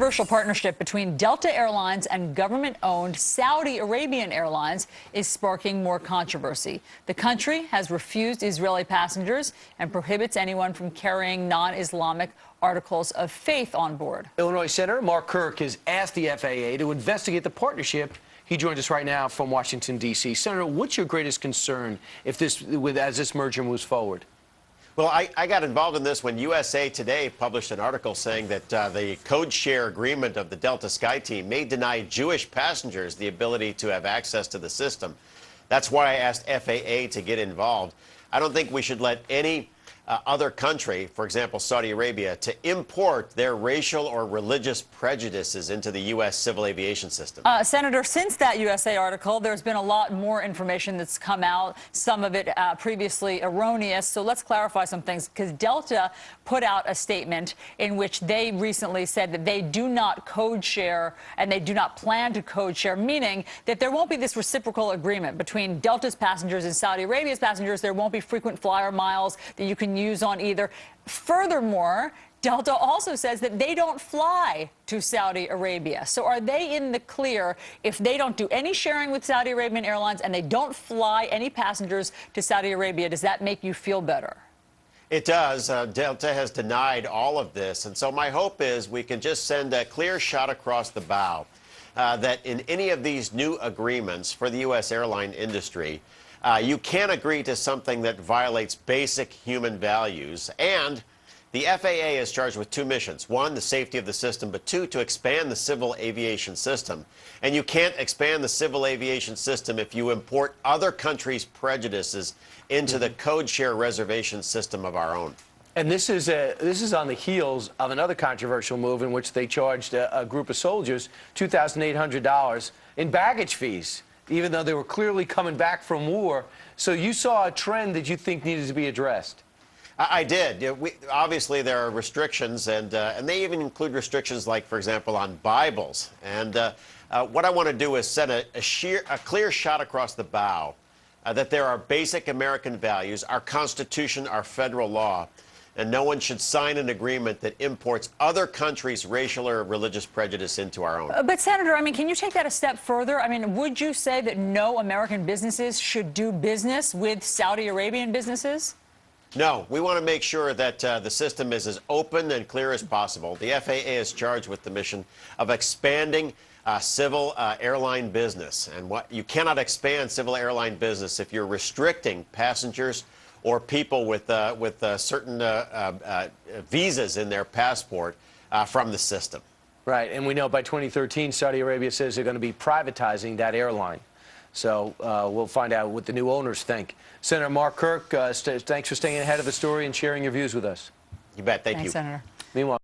controversial partnership between Delta Airlines and government-owned Saudi Arabian Airlines is sparking more controversy. The country has refused Israeli passengers and prohibits anyone from carrying non-Islamic articles of faith on board. Illinois Senator Mark Kirk has asked the FAA to investigate the partnership. He joins us right now from Washington, D.C. Senator, what's your greatest concern as this merger moves forward? Well, I got involved in this when USA Today published an article saying that the code share agreement of the Delta Sky team may deny Jewish passengers the ability to have access to the system. That's why I asked FAA to get involved. I don't think we should let any other country, for example, Saudi Arabia, to import their racial or religious prejudices into the U.S. civil aviation system. Senator, since that USA article, there's been a lot more information that's come out, some of it previously erroneous. So let's clarify some things, because Delta put out a statement in which they recently said that they do not code share and they do not plan to code share, meaning that there won't be this reciprocal agreement between Delta's passengers and Saudi Arabia's passengers. There won't be frequent flyer miles that you can use on either. Furthermore, Delta also says that they don't fly to Saudi Arabia. So are they in the clear if they don't do any sharing with Saudi Arabian Airlines and they don't fly any passengers to Saudi Arabia? Does that make you feel better? It does. Delta has denied all of this. And so my hope is we can just send a clear shot across the bow that in any of these new agreements for the U.S. airline industry, you can't agree to something that violates basic human values. And the FAA is charged with two missions. One, the safety of the system, but two, to expand the civil aviation system. And you can't expand the civil aviation system if you import other countries' prejudices into the code share reservation system of our own. And this is on the heels of another controversial move in which they charged a group of soldiers $2,800 in baggage fees, even though they were clearly coming back from war. So you saw a trend that you think needed to be addressed. I did. Obviously, there are restrictions, and they even include restrictions like, for example, on Bibles. And what I want to do is send a clear shot across the bow that there are basic American values, our Constitution, our federal law, and no one should sign an agreement that imports other countries' racial or religious prejudice into our own. But, Senator, I mean, can you take that a step further? I mean, would you say that no American businesses should do business with Saudi Arabian businesses? No, we want to make sure that the system is as open and clear as possible. The FAA is charged with the mission of expanding civil airline business. And you cannot expand civil airline business if you're restricting passengers or people with certain visas in their passport from the system. Right, and we know by 2013, Saudi Arabia says they're going to be privatizing that airline. So we'll find out what the new owners think. Senator Mark Kirk, thanks for staying ahead of the story and sharing your views with us. You bet. Thank you. Thanks, Senator. Meanwhile.